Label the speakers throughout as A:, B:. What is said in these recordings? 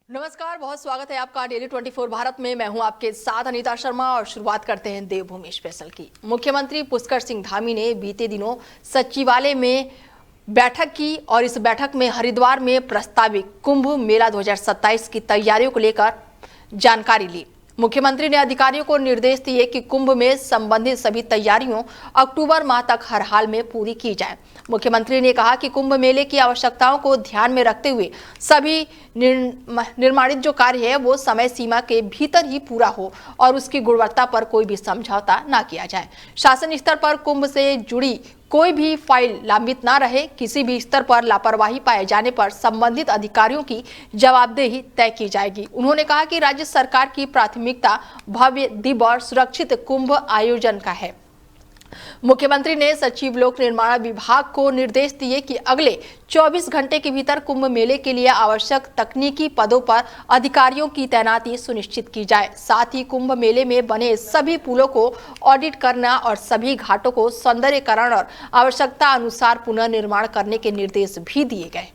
A: नमस्कार, बहुत स्वागत है आपका डेली 24 भारत में। मैं हूं आपके साथ अनीता शर्मा और शुरुआत करते हैं देवभूमि स्पेशल की। मुख्यमंत्री पुष्कर सिंह धामी ने बीते दिनों सचिवालय में बैठक की और इस बैठक में हरिद्वार में प्रस्तावित कुंभ मेला 2027 की तैयारियों को लेकर जानकारी ली। मुख्यमंत्री ने अधिकारियों को निर्देश दिए कि कुंभ में संबंधित सभी तैयारियों अक्टूबर माह तक हर हाल में पूरी की जाए। मुख्यमंत्री ने कहा कि कुंभ मेले की आवश्यकताओं को ध्यान में रखते हुए सभी निर्माणित जो कार्य है वो समय सीमा के भीतर ही पूरा हो और उसकी गुणवत्ता पर कोई भी समझौता ना किया जाए। शासन स्तर पर कुंभ से जुड़ी कोई भी फाइल लंबित ना रहे। किसी भी स्तर पर लापरवाही पाए जाने पर संबंधित अधिकारियों की जवाबदेही तय की जाएगी। उन्होंने कहा कि राज्य सरकार की प्राथमिकता भव्य, दिव्य और सुरक्षित कुंभ आयोजन का है। मुख्यमंत्री ने सचिव लोक निर्माण विभाग को निर्देश दिए कि अगले 24 घंटे के भीतर कुंभ मेले के लिए आवश्यक तकनीकी पदों पर अधिकारियों की तैनाती सुनिश्चित की जाए। साथ ही कुंभ मेले में बने सभी पुलों को ऑडिट करना और सभी घाटों को सौंदर्यीकरण और आवश्यकता अनुसार पुनर्निर्माण करने के निर्देश भी दिए गए।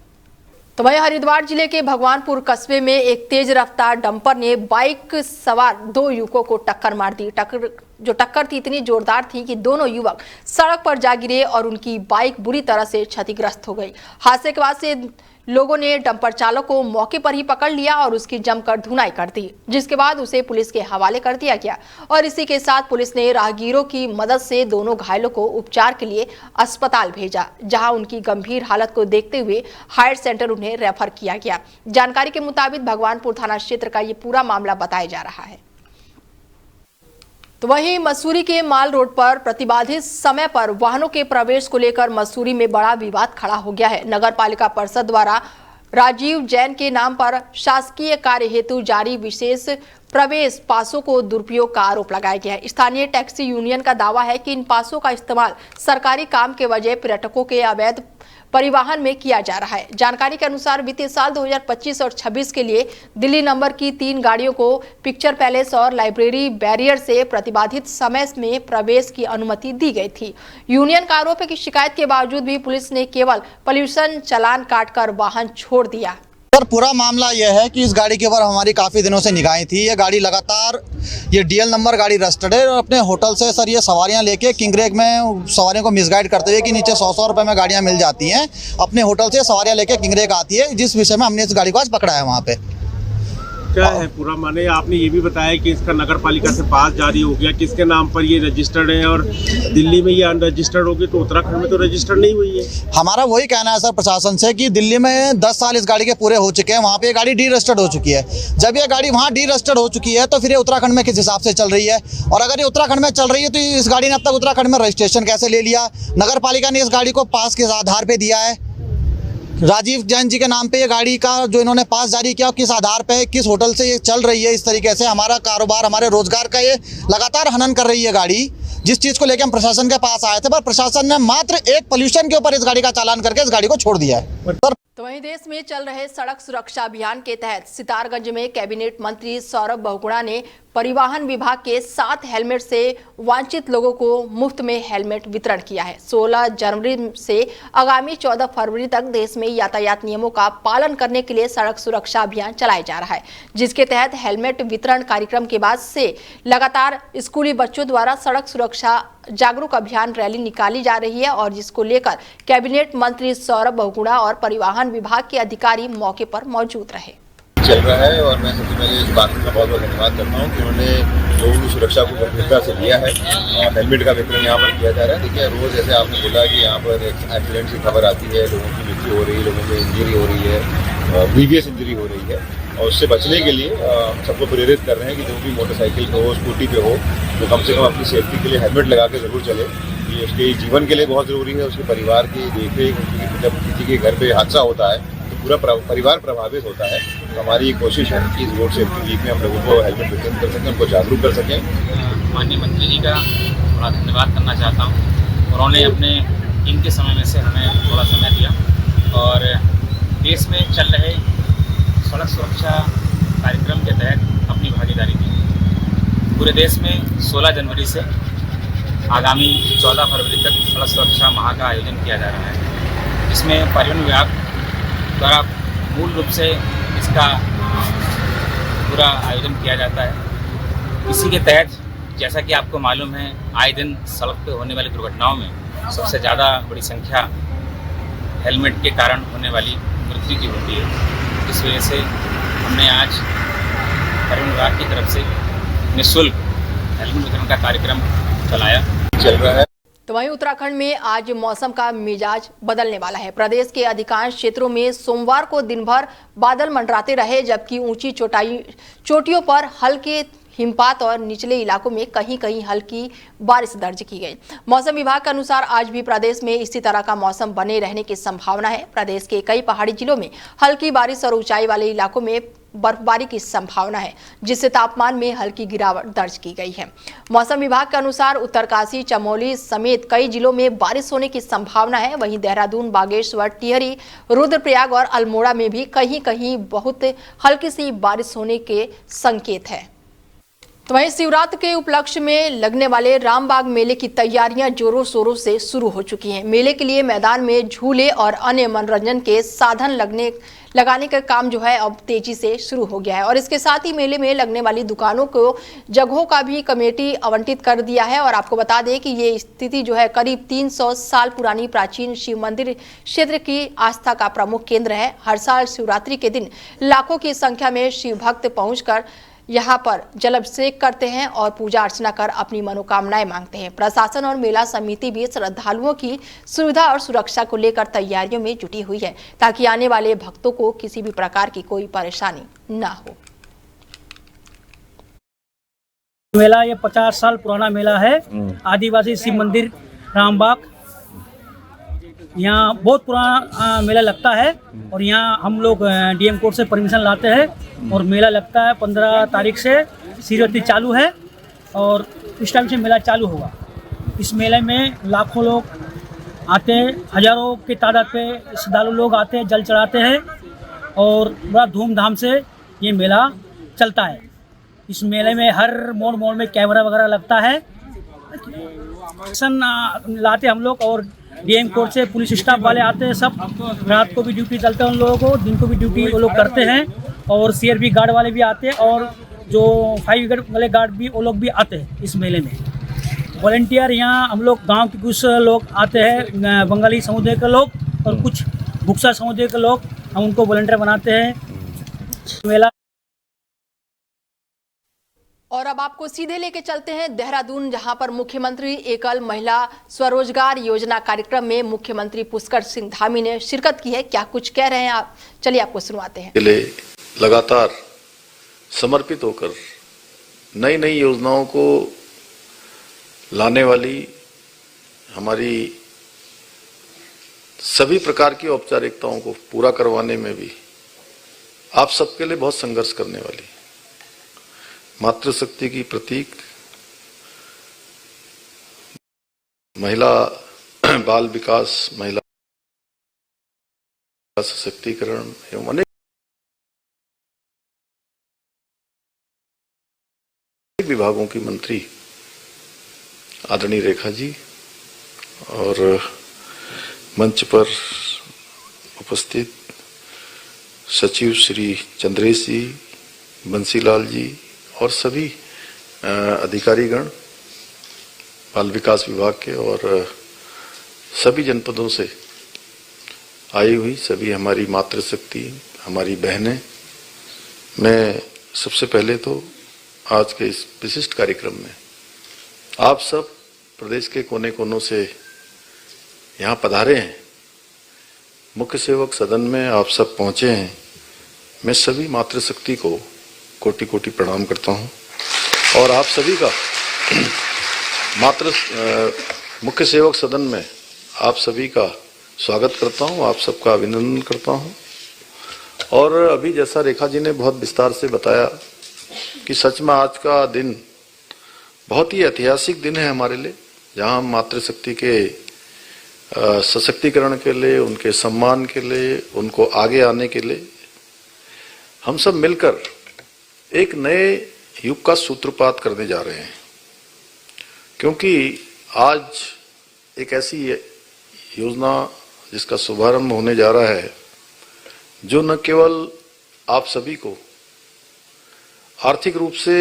A: तो वहीं हरिद्वार जिले के भगवानपुर कस्बे में एक तेज रफ्तार डंपर ने बाइक सवार 2 युवकों को टक्कर मार दी। टक्कर थी इतनी जोरदार थी कि दोनों युवक सड़क पर जा गिरे और उनकी बाइक बुरी तरह से क्षतिग्रस्त हो गई। हादसे के बाद से लोगों ने डंपर चालक को मौके पर ही पकड़ लिया और उसकी जमकर धुनाई कर दी, जिसके बाद उसे पुलिस के हवाले कर दिया गया। और इसी के साथ पुलिस ने राहगीरों की मदद से दोनों घायलों को उपचार के लिए अस्पताल भेजा, जहां उनकी गंभीर हालत को देखते हुए हायर सेंटर उन्हें रेफर किया गया। जानकारी के मुताबिक भगवानपुर थाना क्षेत्र का ये पूरा मामला बताया जा रहा है। तो वहीं मसूरी के माल रोड पर प्रतिबाधित समय पर वाहनों के प्रवेश को लेकर मसूरी में बड़ा विवाद खड़ा हो गया है। नगर पालिका परिषद द्वारा राजीव जैन के नाम पर शासकीय कार्य हेतु जारी विशेष प्रवेश पासों को दुरुपयोग का आरोप लगाया गया है। स्थानीय टैक्सी यूनियन का दावा है कि इन पासों का इस्तेमाल सरकारी काम के बजाय पर्यटकों के अवैध परिवहन में किया जा रहा है। जानकारी के अनुसार वित्तीय साल 2025 और 26 के लिए दिल्ली नंबर की 3 गाड़ियों को पिक्चर पैलेस और लाइब्रेरी बैरियर से प्रतिबाधित समय में प्रवेश की अनुमति दी गई थी। यूनियन का आरोप है कि शिकायत के बावजूद भी पुलिस ने केवल पॉल्यूशन चालान काटकर वाहन छोड़ दिया।
B: सर, पूरा मामला यह है कि इस गाड़ी के ऊपर हमारी काफ़ी दिनों से निगाहें थी। ये गाड़ी लगातार ये डीएल नंबर गाड़ी रजिस्टर्ड है और अपने होटल से सर ये सवारियां लेके किंगरेग में सवारियों को मिसगाइड करते हुए कि नीचे 100 रुपये में गाड़ियां मिल जाती हैं, अपने होटल से सवारियां लेके किंगरेग आती है, जिस विषय में हमने इस गाड़ी को आज पकड़ा है। वहाँ पे
C: क्या है पूरा माने आपने ये भी बताया कि इसका नगर पालिका से पास जारी हो गया, किसके नाम पर ये रजिस्टर्ड है और दिल्ली में ये अनरजिस्टर्ड होगी तो उत्तराखंड में तो रजिस्टर्ड नहीं हुई है।
B: हमारा वही कहना है सर प्रशासन से कि दिल्ली में 10 साल इस गाड़ी के पूरे हो चुके हैं, वहाँ पे ये गाड़ी डी रजिस्टर्ड हो चुकी है। जब ये गाड़ी वहाँ डी रजिस्टर्ड हो चुकी है तो फिर ये उत्तराखंड में किस हिसाब से चल रही है, और अगर ये उत्तराखंड में चल रही है तो इस गाड़ी ने अब तक उत्तराखंड में रजिस्ट्रेशन कैसे ले लिया। नगर पालिका ने इस गाड़ी को पास के आधार पर दिया है, राजीव जैन जी के नाम पे ये गाड़ी का जो इन्होंने पास जारी किया, किस आधार पे, किस होटल से ये चल रही है। इस तरीके से हमारा कारोबार, हमारे रोजगार का ये लगातार हनन कर रही है गाड़ी। जिस चीज़ को लेकर हम प्रशासन के पास आए थे, पर प्रशासन ने मात्र एक पॉल्यूशन के ऊपर इस गाड़ी का चालान करके इस गाड़ी को छोड़ दिया है।
A: तो वहीं देश में चल रहे सड़क सुरक्षा अभियान के तहत सितारगंज में कैबिनेट मंत्री सौरभ बहुगुणा ने परिवहन विभाग के 7 हेलमेट से वांछित लोगों को मुफ्त में हेलमेट वितरण किया है। 16 जनवरी से आगामी 14 फरवरी तक देश में यातायात नियमों का पालन करने के लिए सड़क सुरक्षा अभियान चलाया जा रहा है, जिसके तहत हेलमेट वितरण कार्यक्रम के बाद से लगातार स्कूली बच्चों द्वारा सड़क सुरक्षा जागरूक अभियान रैली निकाली जा रही है, और जिसको लेकर कैबिनेट मंत्री सौरभ बहुगुणा और परिवहन विभाग के अधिकारी मौके पर मौजूद रहे।
D: चल रहा है और मैं सबसे पहले इस बात का बहुत बहुत धन्यवाद करता हूँ कि उन्होंने लोगों की सुरक्षा को गंभीरता से लिया है और हेलमेट का वितरण यहाँ पर किया जा रहा है। देखिए, रोज़ जैसे आपने बोला कि यहाँ पर एक्सीडेंट की खबर आती है, लोगों की मृत्यु हो रही है, लोगों को इंजरी हो रही है, ग्रीवियस इंजरी हो रही है, और उससे बचने के लिए सबको प्रेरित कर रहे हैं कि जो भी मोटरसाइकिल पे हो, स्कूटी पे हो, तो कम से कम अपनी सेफ्टी के लिए हेलमेट लगा के ज़रूर चले। ये उसके जीवन के लिए बहुत ज़रूरी है, उसके परिवार की देखरेख, जब किसी के घर पे हादसा होता है पूरा परिवार प्रभावित होता है। तो हमारी कोशिश है कि इस रोड सेफ्टी वीक में हम लोगों को हेलमेट वितरण कर सकें, उनको जागरूक कर सकें।
E: माननीय मंत्री जी का बड़ा धन्यवाद करना चाहता हूँ। उन्होंने अपने कीमती समय में से हमें थोड़ा समय दिया और देश में चल रहे सड़क सुरक्षा कार्यक्रम के तहत अपनी भागीदारी दी। पूरे देश में 16 जनवरी से आगामी 14 फरवरी तक सड़क सुरक्षा माह का आयोजन किया जा रहा है, जिसमें परिवहन विभाग द्वारा मूल रूप से इसका पूरा आयोजन किया जाता है। इसी के तहत जैसा कि आपको मालूम है, आए दिन सड़क पर होने वाली दुर्घटनाओं में सबसे ज़्यादा बड़ी संख्या हेलमेट के कारण होने वाली मृत्यु की होती है। इस वजह से हमने आज परिवहन विभाग की तरफ से निःशुल्क हेलमेट वितरण का कार्यक्रम चलाया
D: चल रहा है।
A: तो वहीं उत्तराखंड में आज मौसम का मिजाज बदलने वाला है। प्रदेश के अधिकांश क्षेत्रों में सोमवार को दिन भर बादल मंडराते रहे, जबकि ऊंची चोटियों पर हल्के हिमपात और निचले इलाकों में कहीं कहीं हल्की बारिश दर्ज की गई। मौसम विभाग के अनुसार आज भी प्रदेश में इसी तरह का मौसम बने रहने की संभावना है। प्रदेश के कई पहाड़ी जिलों में हल्की बारिश और ऊंचाई वाले इलाकों में बर्फबारी की संभावना है, जिससे तापमान में हल्की गिरावट दर्ज की गई है। मौसम विभाग के अनुसार उत्तरकाशी, चमोली समेत कई जिलों में बारिश होने की संभावना है। वहीं देहरादून, बागेश्वर, टिहरी, रुद्रप्रयाग और अल्मोड़ा में भी कहीं कहीं बहुत हल्की सी बारिश होने के संकेत है। तो वहीं शिवरात्रि के उपलक्ष्य में लगने वाले रामबाग मेले की तैयारियां जोरों शोरों से शुरू हो चुकी हैं। मेले के लिए मैदान में झूले और अन्य मनोरंजन के साधन लगाने का काम जो है अब तेजी से शुरू हो गया है और इसके साथ ही मेले में लगने वाली दुकानों को जगहों का भी कमेटी आवंटित कर दिया है। और आपको बता दें कि ये स्थिति जो है करीब 300 साल पुरानी प्राचीन शिव मंदिर क्षेत्र की आस्था का प्रमुख केंद्र है। हर साल शिवरात्रि के दिन लाखों की संख्या में शिव भक्त पहुंचकर यहाँ पर जलाभिषेक करते हैं और पूजा अर्चना कर अपनी मनोकामनाएं मांगते हैं। प्रशासन और मेला समिति भी श्रद्धालुओं की सुविधा और सुरक्षा को लेकर तैयारियों में जुटी हुई है, ताकि आने वाले भक्तों को किसी भी प्रकार की कोई परेशानी न हो।
F: मेला ये 50 साल पुराना मेला है। आदिवासी शिव मंदिर रामबाग, यहाँ बहुत पुराना मेला लगता है और यहाँ हम लोग डीएम कोर्ट से परमिशन लाते हैं और मेला लगता है 15 तारीख से शिवरात्रि चालू है और इस टाइम से मेला चालू होगा। इस मेले में लाखों लोग आते हैं, हजारों की तादाद पे श्रद्धालु लोग आते हैं, जल चढ़ाते हैं और बड़ा धूमधाम से ये मेला चलता है। इस मेले में हर मोड़ मोड़ में कैमरा वगैरह लगता है। लाते हम लोग और डीएम कोर्ट से पुलिस स्टाफ वाले आते हैं, सब रात को भी ड्यूटी चलते हैं उन लोगों को, दिन को भी ड्यूटी वो लोग करते हैं और सीआरपी गार्ड वाले भी आते हैं और जो फायर ब्रिगेड वाले गार्ड भी वो लोग भी आते हैं इस मेले में। वॉलंटियर यहाँ हम लोग गांव के कुछ लोग आते हैं, बंगाली समुदाय के लोग और कुछ बुक्सा समुदाय के लोग, हम उनको वॉलंटियर बनाते हैं मेला।
A: और अब आपको सीधे लेके चलते हैं देहरादून, जहां पर मुख्यमंत्री एकल महिला स्वरोजगार योजना कार्यक्रम में मुख्यमंत्री पुष्कर सिंह धामी ने शिरकत की है। क्या कुछ कह रहे हैं आप, चलिए आपको सुनवाते हैं।
G: लगातार समर्पित होकर नई नई योजनाओं को लाने वाली हमारी सभी प्रकार की औपचारिकताओं को पूरा करवाने में भी आप सबके लिए बहुत संघर्ष करने वाली मातृशक्ति की प्रतीक महिला बाल विकास, महिला सशक्तिकरण एवं अनेक विभागों की मंत्री आदरणीय रेखा जी और मंच पर उपस्थित सचिव श्री चंद्रेश जी, बंसीलाल जी और सभी अधिकारीगण बाल विकास विभाग के और सभी जनपदों से आई हुई सभी हमारी मातृशक्ति, हमारी बहनें, मैं सबसे पहले तो आज के इस विशिष्ट कार्यक्रम में आप सब प्रदेश के कोने कोनों से यहाँ पधारे हैं, मुख्य सेवक सदन में आप सब पहुँचे हैं। मैं सभी मातृशक्ति को कोटि कोटि प्रणाम करता हूँ और आप सभी का मुख्य सेवक सदन में आप सभी का स्वागत करता हूँ, आप सबका अभिनंदन करता हूँ। और अभी जैसा रेखा जी ने बहुत विस्तार से बताया कि सच में आज का दिन बहुत ही ऐतिहासिक दिन है हमारे लिए, जहाँ हम मातृशक्ति के सशक्तिकरण के लिए, उनके सम्मान के लिए, उनको आगे आने के लिए हम सब मिलकर एक नए युग का सूत्रपात करने जा रहे हैं। क्योंकि आज एक ऐसी योजना जिसका शुभारंभ होने जा रहा है, जो न केवल आप सभी को आर्थिक रूप से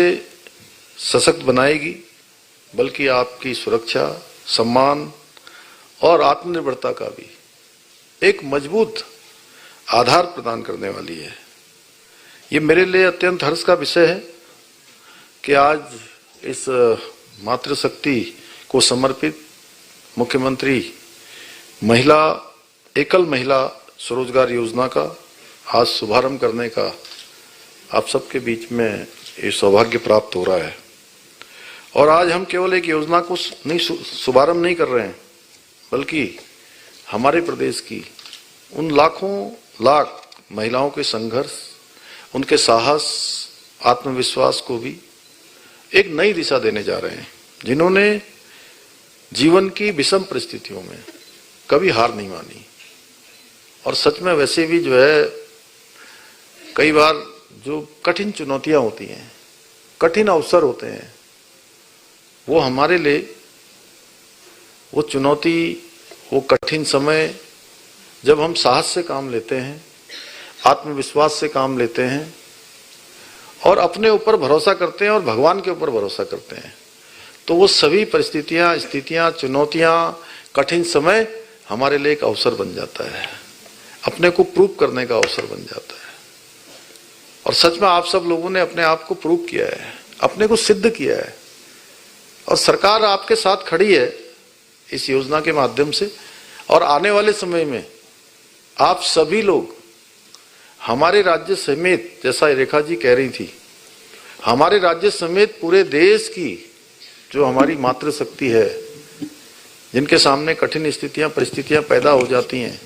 G: सशक्त बनाएगी, बल्कि आपकी सुरक्षा, सम्मान और आत्मनिर्भरता का भी एक मजबूत आधार प्रदान करने वाली है। ये मेरे लिए अत्यंत हर्ष का विषय है कि आज इस मातृशक्ति को समर्पित मुख्यमंत्री एकल महिला स्वरोजगार योजना का आज शुभारंभ करने का आप सबके बीच में ये सौभाग्य प्राप्त हो रहा है। और आज हम केवल एक योजना को शुभारंभ नहीं कर रहे हैं, बल्कि हमारे प्रदेश की उन लाखों लाख महिलाओं के संघर्ष, उनके साहस, आत्मविश्वास को भी एक नई दिशा देने जा रहे हैं, जिन्होंने जीवन की विषम परिस्थितियों में कभी हार नहीं मानी। और सच में वैसे भी जो है, कई बार जो कठिन चुनौतियां होती हैं, कठिन अवसर होते हैं, वो हमारे लिए वो चुनौती, वो कठिन समय, जब हम साहस से काम लेते हैं, आत्मविश्वास से काम लेते हैं और अपने ऊपर भरोसा करते हैं और भगवान के ऊपर भरोसा करते हैं, तो वो सभी परिस्थितियां, स्थितियां, चुनौतियां, कठिन समय हमारे लिए एक अवसर बन जाता है, अपने को प्रूव करने का अवसर बन जाता है। और सच में आप सब लोगों ने अपने आप को प्रूव किया है, अपने को सिद्ध किया है, और सरकार आपके साथ खड़ी है इस योजना के माध्यम से। और आने वाले समय में आप सभी लोग हमारे राज्य समेत, जैसा रेखा जी कह रही थी, हमारे राज्य समेत पूरे देश की जो हमारी मातृशक्ति है, जिनके सामने कठिन स्थितियां, परिस्थितियां पैदा हो जाती हैं,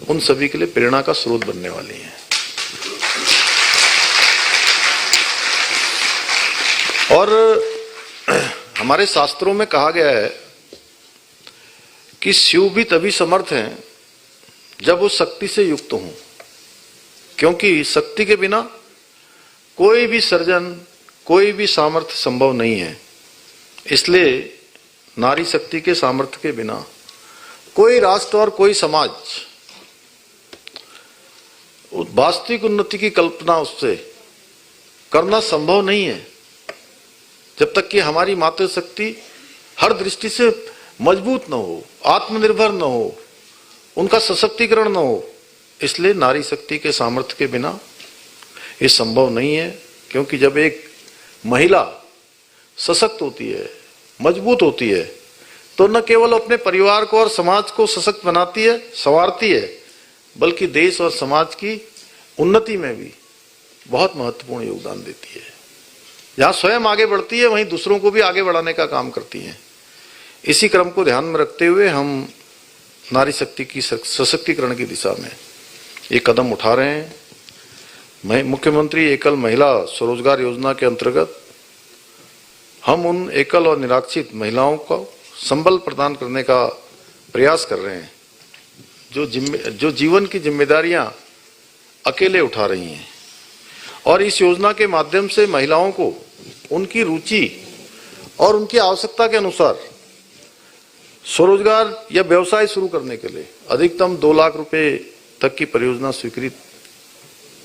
G: उन सभी के लिए प्रेरणा का स्रोत बनने वाली हैं। और हमारे शास्त्रों में कहा गया है कि शिव भी तभी समर्थ हैं जब वो शक्ति से युक्त हों, क्योंकि शक्ति के बिना कोई भी सृजन, कोई भी सामर्थ्य संभव नहीं है। इसलिए नारी शक्ति के सामर्थ्य के बिना कोई राष्ट्र और कोई समाज वास्तविक उन्नति की कल्पना उससे करना संभव नहीं है, जब तक कि हमारी मातृशक्ति हर दृष्टि से मजबूत न हो, आत्मनिर्भर न हो, उनका सशक्तिकरण न हो। इसलिए नारी शक्ति के सामर्थ्य के बिना ये संभव नहीं है, क्योंकि जब एक महिला सशक्त होती है, मजबूत होती है, तो न केवल अपने परिवार को और समाज को सशक्त बनाती है, संवारती है, बल्कि देश और समाज की उन्नति में भी बहुत महत्वपूर्ण योगदान देती है। जहां स्वयं आगे बढ़ती है, वहीं दूसरों को भी आगे बढ़ाने का काम करती है। इसी क्रम को ध्यान में रखते हुए हम नारी शक्ति की सशक्तिकरण की दिशा में एक कदम उठा रहे हैं। मुख्यमंत्री एकल महिला स्वरोजगार योजना के अंतर्गत हम उन एकल और निराश्रित महिलाओं को संबल प्रदान करने का प्रयास कर रहे हैं, जो जीवन की जिम्मेदारियां अकेले उठा रही हैं। और इस योजना के माध्यम से महिलाओं को उनकी रुचि और उनकी आवश्यकता के अनुसार स्वरोजगार या व्यवसाय शुरू करने के लिए अधिकतम 2 लाख रुपए तक की परियोजना स्वीकृत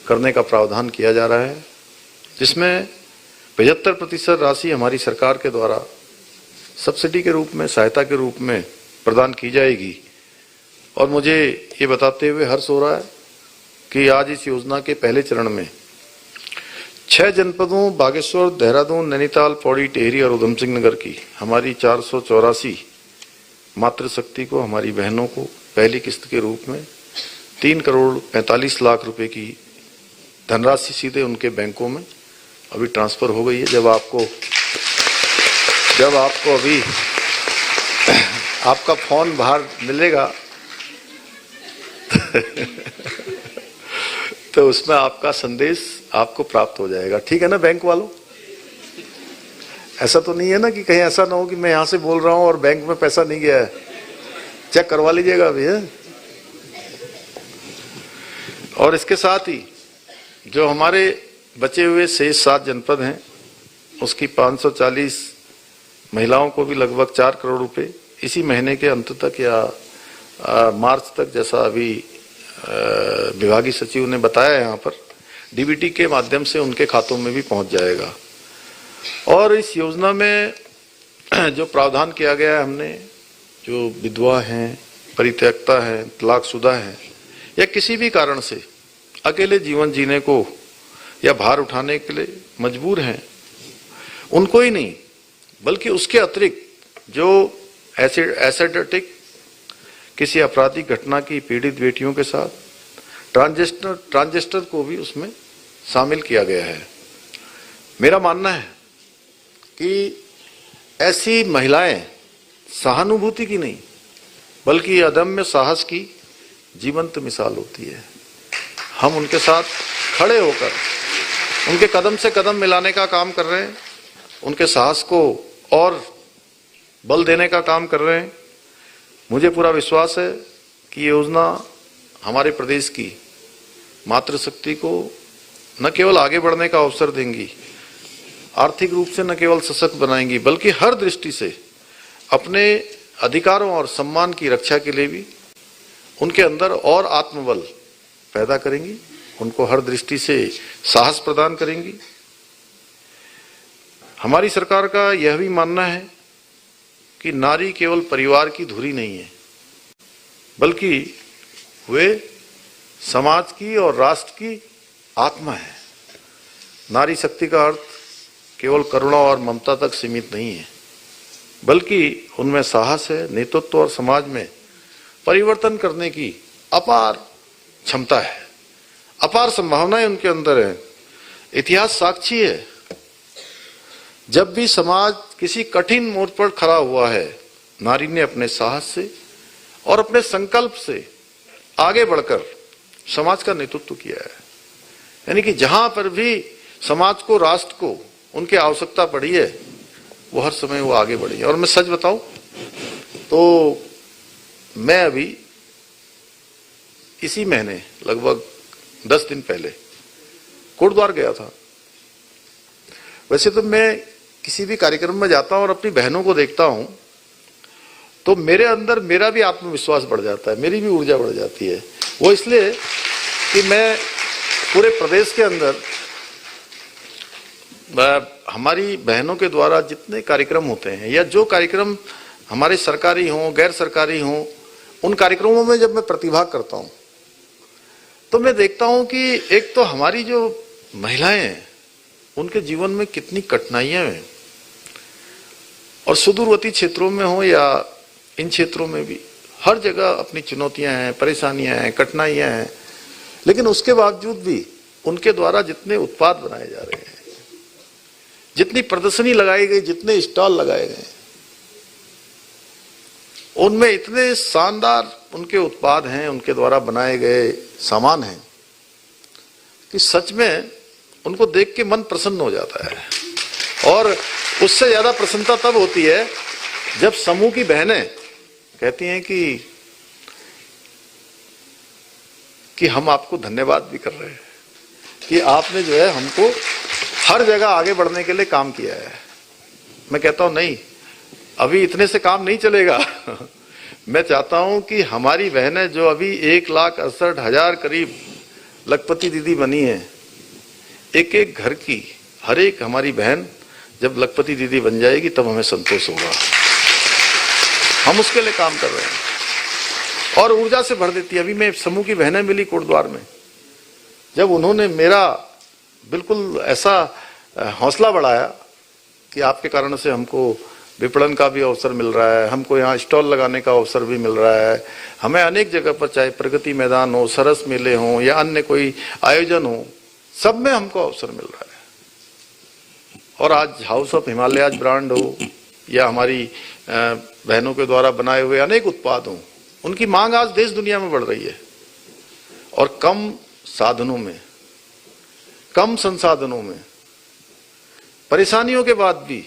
G: करने का प्रावधान किया जा रहा है, जिसमें 75% राशि हमारी सरकार के द्वारा सब्सिडी के रूप में, सहायता के रूप में प्रदान की जाएगी। और मुझे ये बताते हुए हर्ष हो रहा है कि आज इस योजना के पहले चरण में 6 जनपदों बागेश्वर, देहरादून, नैनीताल, पौड़ी, टिहरी और उधम सिंह नगर की हमारी 484 मातृशक्ति को, हमारी बहनों को पहली किस्त के रूप में 3 करोड़ 45 लाख रुपए की धनराशि सीधे उनके बैंकों में अभी ट्रांसफर हो गई है। जब आपको अभी आपका फोन बाहर मिलेगा तो उसमें आपका संदेश आपको प्राप्त हो जाएगा। ठीक है ना बैंक वालों? ऐसा तो नहीं है ना कि कहीं ऐसा ना हो कि मैं यहां से बोल रहा हूं और बैंक में पैसा नहीं गया है? चेक करवा लीजिएगा अभी है। और इसके साथ ही जो हमारे बचे हुए शेष 7 जनपद हैं, उसकी 540 महिलाओं को भी लगभग 4 करोड़ रुपए इसी महीने के अंत तक या मार्च तक, जैसा अभी विभागीय सचिव ने बताया यहाँ पर, डीबीटी के माध्यम से उनके खातों में भी पहुंच जाएगा। और इस योजना में जो प्रावधान किया गया है हमने, जो विधवा हैं, परित्यक्ता हैं, तलाकशुदा हैं या किसी भी कारण से अकेले जीवन जीने को या भार उठाने के लिए मजबूर हैं, उनको ही नहीं बल्कि उसके अतिरिक्त जो एसिडेटिक किसी आपराधिक घटना की पीड़ित बेटियों के साथ ट्रांसजेस्टर को भी उसमें शामिल किया गया है। मेरा मानना है कि ऐसी महिलाएं सहानुभूति की नहीं बल्कि अदम्य साहस की जीवंत मिसाल होती है। हम उनके साथ खड़े होकर उनके कदम से कदम मिलाने का काम कर रहे हैं, उनके साहस को और बल देने का काम कर रहे हैं। मुझे पूरा विश्वास है कि ये योजना हमारे प्रदेश की मातृशक्ति को न केवल आगे बढ़ने का अवसर देंगी, आर्थिक रूप से न केवल सशक्त बनाएंगी बल्कि हर दृष्टि से अपने अधिकारों और सम्मान की रक्षा के लिए भी उनके अंदर और आत्मबल पैदा करेंगी, उनको हर दृष्टि से साहस प्रदान करेंगी। हमारी सरकार का यह भी मानना है कि नारी केवल परिवार की धुरी नहीं है बल्कि वे समाज की और राष्ट्र की आत्मा है। नारी शक्ति का अर्थ केवल करुणा और ममता तक सीमित नहीं है बल्कि उनमें साहस है, नेतृत्व और समाज में परिवर्तन करने की अपार क्षमता है, अपार संभावनाएं उनके अंदर है। इतिहास साक्षी है, जब भी समाज किसी कठिन मोड़ पर खड़ा हुआ है, नारी ने अपने साहस से और अपने संकल्प से आगे बढ़कर समाज का नेतृत्व किया है। यानी कि जहां पर भी समाज को, राष्ट्र को उनकी आवश्यकता पड़ी है, वो हर समय वो आगे बढ़ी है। और मैं सच बताऊं तो मैं अभी इसी महीने लगभग 10 दिन पहले कोटद्वार गया था। वैसे तो मैं किसी भी कार्यक्रम में जाता हूं और अपनी बहनों को देखता हूं तो मेरे अंदर मेरा भी आत्मविश्वास बढ़ जाता है, मेरी भी ऊर्जा बढ़ जाती है। वो इसलिए कि मैं पूरे प्रदेश के अंदर हमारी बहनों के द्वारा जितने कार्यक्रम होते हैं या जो कार्यक्रम हमारे सरकारी हों, गैर सरकारी हों, उन कार्यक्रमों में जब मैं प्रतिभाग करता हूं तो मैं देखता हूं कि एक तो हमारी जो महिलाएं हैं उनके जीवन में कितनी कठिनाइयां हैं, और सुदूरवर्ती क्षेत्रों में हो या इन क्षेत्रों में भी हर जगह अपनी चुनौतियां हैं, परेशानियां हैं, कठिनाइयां हैं, लेकिन उसके बावजूद भी उनके द्वारा जितने उत्पाद बनाए जा रहे हैं, जितनी प्रदर्शनी लगाई गई, जितने स्टॉल लगाए गए, उनमें इतने शानदार उनके उत्पाद हैं, उनके द्वारा बनाए गए सामान हैं कि सच में उनको देख के मन प्रसन्न हो जाता है। और उससे ज्यादा प्रसन्नता तब होती है जब समूह की बहनें कहती हैं कि हम आपको धन्यवाद भी कर रहे हैं कि आपने जो है हमको हर जगह आगे बढ़ने के लिए काम किया है। मैं कहता हूं नहीं, अभी इतने से काम नहीं चलेगा। मैं चाहता हूं कि हमारी बहनें जो अभी 1,68,000 करीब लखपति दीदी बनी है, एक एक घर की हर एक हमारी बहन जब लखपति दीदी बन जाएगी तब हमें संतोष होगा। हम उसके लिए काम कर रहे हैं और ऊर्जा से भर देती है। अभी मैं समूह की बहनें मिली कोटद्वार में, जब उन्होंने मेरा बिल्कुल ऐसा हौसला बढ़ाया कि आपके कारण से हमको विपणन का भी अवसर मिल रहा है, हमको यहाँ स्टॉल लगाने का अवसर भी मिल रहा है, हमें अनेक जगह पर चाहे प्रगति मैदान हो, सरस मेले हो या अन्य कोई आयोजन हो, सब में हमको अवसर मिल रहा है। और आज हाउस ऑफ हिमालयाज ब्रांड हो या हमारी बहनों के द्वारा बनाए हुए अनेक उत्पाद हों, उनकी मांग आज देश दुनिया में बढ़ रही है। और कम साधनों में, कम संसाधनों में, परेशानियों के बाद भी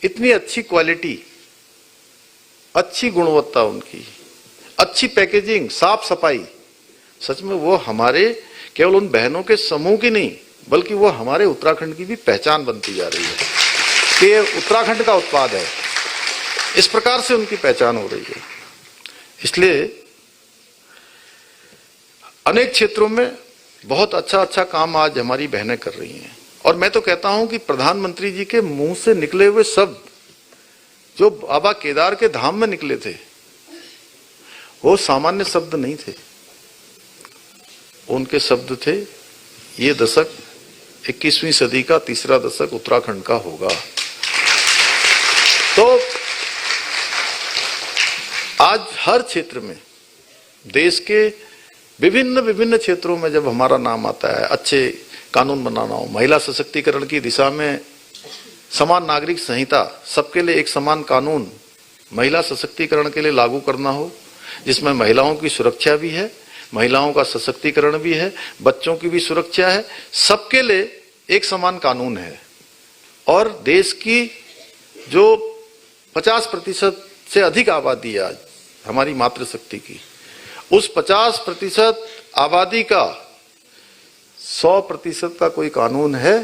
G: इतनी अच्छी क्वालिटी, अच्छी गुणवत्ता उनकी, अच्छी पैकेजिंग, साफ सफाई, सच में वो हमारे केवल उन बहनों के समूह की नहीं बल्कि वो हमारे उत्तराखंड की भी पहचान बनती जा रही है कि ये उत्तराखंड का उत्पाद है। इस प्रकार से उनकी पहचान हो रही है। इसलिए अनेक क्षेत्रों में बहुत अच्छा काम आज हमारी बहनें कर रही हैं। और मैं तो कहता हूं कि प्रधानमंत्री जी के मुंह से निकले हुए शब्द जो बाबा केदार के धाम में निकले थे, वो सामान्य शब्द नहीं थे। उनके शब्द थे, ये दशक 21वीं सदी का तीसरा दशक उत्तराखंड का होगा। तो आज हर क्षेत्र में, देश के विभिन्न क्षेत्रों में जब हमारा नाम आता है, अच्छे कानून बनाना हो, महिला सशक्तिकरण की दिशा में समान नागरिक संहिता, सबके लिए एक समान कानून महिला सशक्तिकरण के लिए लागू करना हो, जिसमें महिलाओं की सुरक्षा भी है, महिलाओं का सशक्तिकरण भी है, बच्चों की भी सुरक्षा है, सबके लिए एक समान कानून है। और देश की जो 50% से अधिक आबादी है आज हमारी मातृशक्ति की, उस 50% आबादी का 100% का कोई कानून है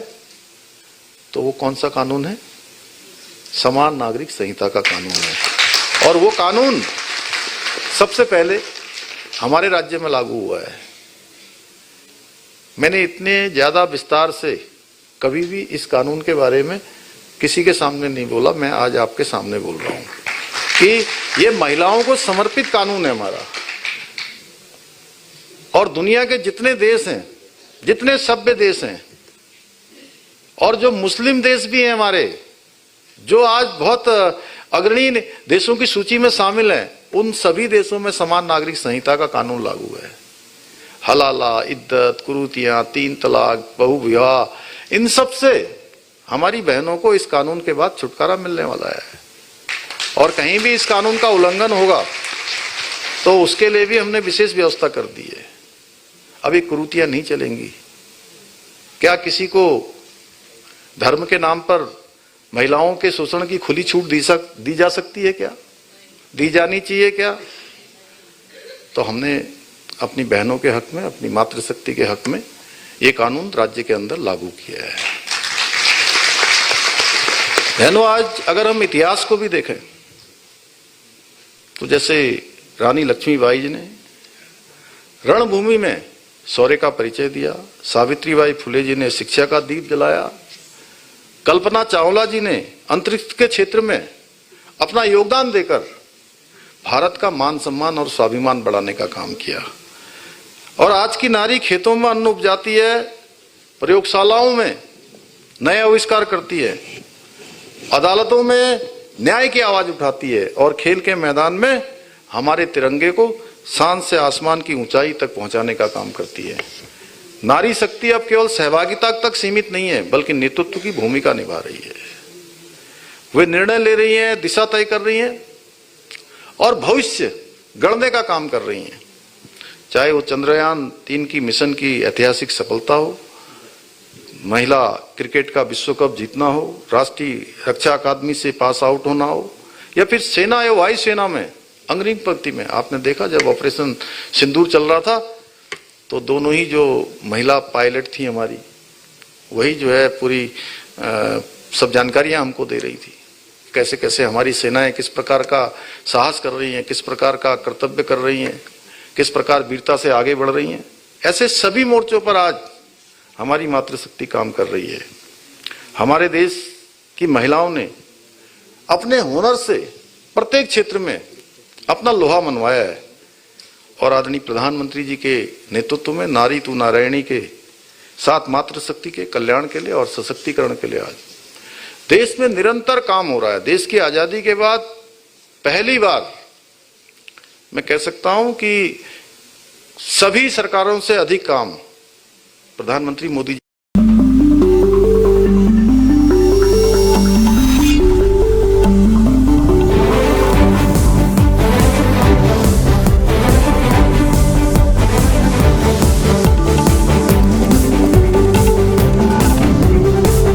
G: तो वो कौन सा कानून है? समान नागरिक संहिता का कानून है। और वो कानून सबसे पहले हमारे राज्य में लागू हुआ है। मैंने इतने ज्यादा विस्तार से कभी भी इस कानून के बारे में किसी के सामने नहीं बोला। मैं आज आपके सामने बोल रहा हूं कि ये महिलाओं को समर्पित कानून है हमारा। और दुनिया के जितने देश हैं, जितने सभ्य देश हैं, और जो मुस्लिम देश भी हैं हमारे, जो आज बहुत अग्रणी देशों की सूची में शामिल हैं, उन सभी देशों में समान नागरिक संहिता का कानून लागू है। हलाला, इद्दत, कुरूतियां, 3 तलाक, बहुविवाह, इन सब से हमारी बहनों को इस कानून के बाद छुटकारा मिलने वाला है। और कहीं भी इस कानून का उल्लंघन होगा तो उसके लिए भी हमने विशेष व्यवस्था कर दी है। अभी कुरूतियां नहीं चलेंगी। क्या किसी को धर्म के नाम पर महिलाओं के शोषण की खुली छूट दी जा सकती है? क्या दी जानी चाहिए? क्या? तो हमने अपनी बहनों के हक में, अपनी मातृशक्ति के हक में ये कानून राज्य के अंदर लागू किया है। बहनों, आज अगर हम इतिहास को भी देखें तो जैसे रानी लक्ष्मीबाई जी ने रणभूमि में शौर्य का परिचय दिया, सावित्रीबाई फुले जी ने शिक्षा का दीप जलाया, कल्पना चावला जी ने अंतरिक्ष के क्षेत्र में अपना योगदान देकर भारत का मान सम्मान और स्वाभिमान बढ़ाने का काम किया। और आज की नारी खेतों में अन्न उपजाती है, प्रयोगशालाओं में नए आविष्कार करती है, अदालतों में न्याय की आवाज उठाती है, और खेल के मैदान में हमारे तिरंगे को शान से आसमान की ऊंचाई तक पहुंचाने का काम करती है। नारी शक्ति अब केवल सहभागिता तक सीमित नहीं है, बल्कि नेतृत्व की भूमिका निभा रही है। वे निर्णय ले रही हैं, दिशा तय कर रही हैं और भविष्य गढ़ने का काम कर रही हैं। चाहे वो चंद्रयान 3 की मिशन की ऐतिहासिक सफलता हो, महिला क्रिकेट का विश्व कप जीतना हो, राष्ट्रीय रक्षा अकादमी से पास आउट होना हो, या फिर सेना या वायुसेना में अग्रिम पंक्ति में। आपने देखा जब ऑपरेशन सिंदूर चल रहा था तो दोनों ही जो महिला पायलट थी हमारी, वही जो है पूरी सब जानकारियां हमको दे रही थी, कैसे कैसे हमारी सेनाएं किस प्रकार का साहस कर रही हैं, किस प्रकार का कर्तव्य कर रही हैं, किस प्रकार वीरता से आगे बढ़ रही हैं। ऐसे सभी मोर्चों पर आज हमारी मातृशक्ति काम कर रही है। हमारे देश की महिलाओं ने अपने हुनर से प्रत्येक क्षेत्र में अपना लोहा मनवाया है। और आदरणीय प्रधानमंत्री जी के नेतृत्व में नारी तू नारायणी के साथ मातृशक्ति के कल्याण के लिए और सशक्तिकरण के लिए आज देश में निरंतर काम हो रहा है। देश की आजादी के बाद पहली बार मैं कह सकता हूं कि सभी सरकारों से अधिक काम प्रधानमंत्री मोदी जी